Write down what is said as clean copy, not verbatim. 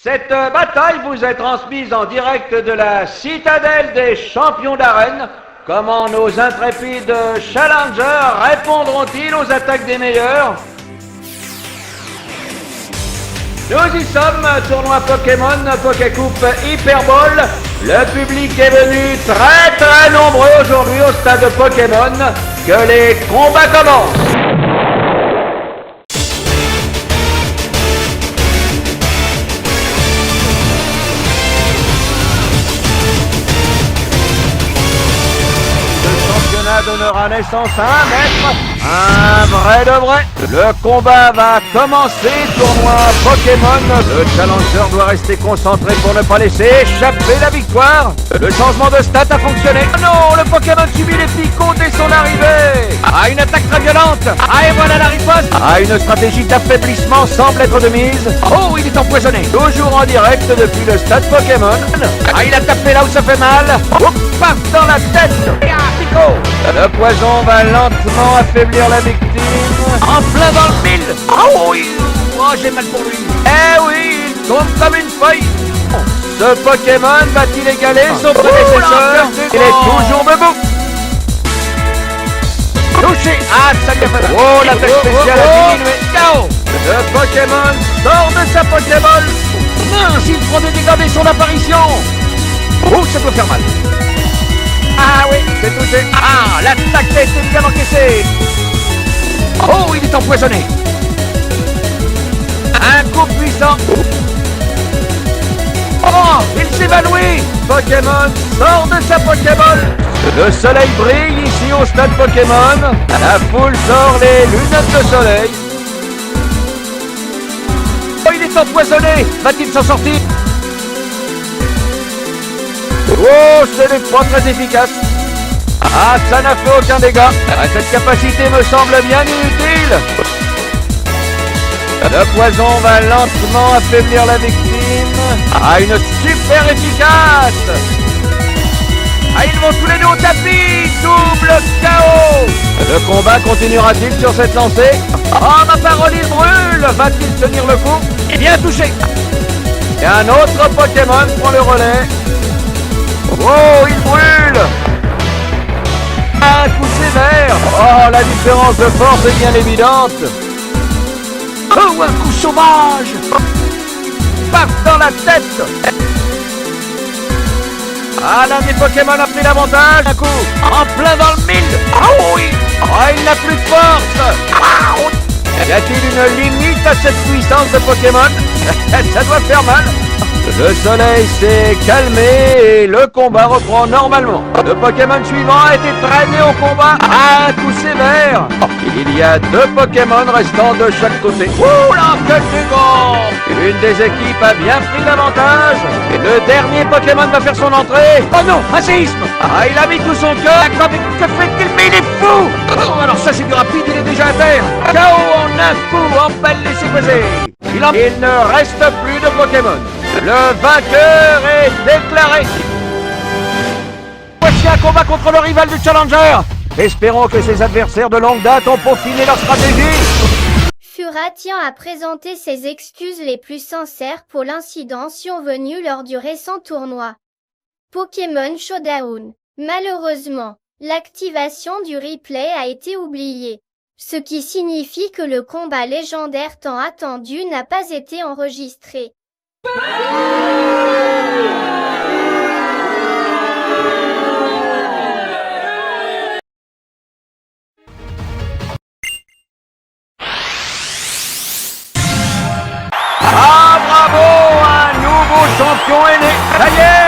Cette bataille vous est transmise en direct de la citadelle des champions d'arène. Comment nos intrépides challengers répondront-ils aux attaques des meilleurs? Nous y sommes, tournoi Pokémon, Pokécoupe Hyperball. Le public est venu très nombreux aujourd'hui au stade Pokémon. Que les combats commencent! Donnera naissance à un maître, un vrai de vrai. Le combat va commencer, tournoi Pokémon. Le challenger doit rester concentré pour ne pas laisser échapper la victoire. Le changement de stat a fonctionné. Oh non, le Pokémon subit les picots dès son arrivée. Ah, une attaque très violente. Ah, et voilà la riposte. Ah, une stratégie d'affaiblissement semble être de mise. Oh, il est empoisonné. Toujours en direct depuis le stade Pokémon. Ah, il a tapé là où ça fait mal. Oh, paf dans la tête. Ah, picot. Le poison va lentement affaiblir la victime. En plein dans le mille. Oh oui. Oh, j'ai mal pour lui. Eh oui, il tombe comme une feuille. Ce Pokémon va-t-il égaler son prédécesseur? Il est toujours debout. Touché. Ah, ça lui a fait mal. Oh, l'attaque spéciale a diminué. KO. Le Pokémon sort de sa Pokéball. Mince, il prend des dégâts dès son apparition. Oh, ça peut faire mal. Ah oui, c'est touché. Ah, l'attaque a été bien encaissée. Oh, il est empoisonné. Un coup puissant. Oh, il s'évanouit. Pokémon sort de sa Pokéball. Le soleil brille ici au stade Pokémon. La foule sort les lunettes de soleil. Oh, il est empoisonné. Va-t-il s'en sortir? Oh, ce n'est pas très efficace. Ah, ça n'a fait aucun dégât. Cette capacité me semble bien inutile. Le poison va lentement affaiblir la victime. Ah, une super efficace. Ah, ils vont tous les deux au tapis. Double KO. Le combat continuera-t-il sur cette lancée? Oh, ma parole, il brûle. Va-t-il tenir le coup? Bien touché. Et un autre Pokémon prend le relais. Oh, il brûle. Un coup sévère. Oh, la différence de force est bien évidente. Oh, un coup sauvage. Paf dans la tête. Ah, l'un des Pokémon a pris l'avantage. Un coup en plein dans le mille. Oh oui. Oh, il n'a plus de force. Y a-t-il une limite à cette puissance de Pokémon? Ça doit faire mal. Le soleil s'est calmé et le combat reprend normalement. Le Pokémon suivant a été traîné au combat à un coup sévère. Il y a deux Pokémon restant de chaque côté. Ouh là, quel dégât! Une des équipes a bien pris l'avantage. Et le dernier Pokémon va faire son entrée. Oh non, un séisme! Ah, il a mis tout son cœur. Que fait-il? Mais il est fou! Oh, alors ça c'est du rapide, il est déjà à terre. KO en un coup, en belle laissé passer. Il ne reste plus de Pokémon. Le vainqueur est déclaré. Voici un combat contre le rival du Challenger. Espérons que ses adversaires de longue date ont peaufiné leur stratégie. Fura tient à présenter ses excuses les plus sincères pour l'incident survenu lors du récent tournoi Pokémon Showdown. Malheureusement, l'activation du replay a été oubliée, ce qui signifie que le combat légendaire tant attendu n'a pas été enregistré. Ah bravo, un nouveau champion est né. Ça y est,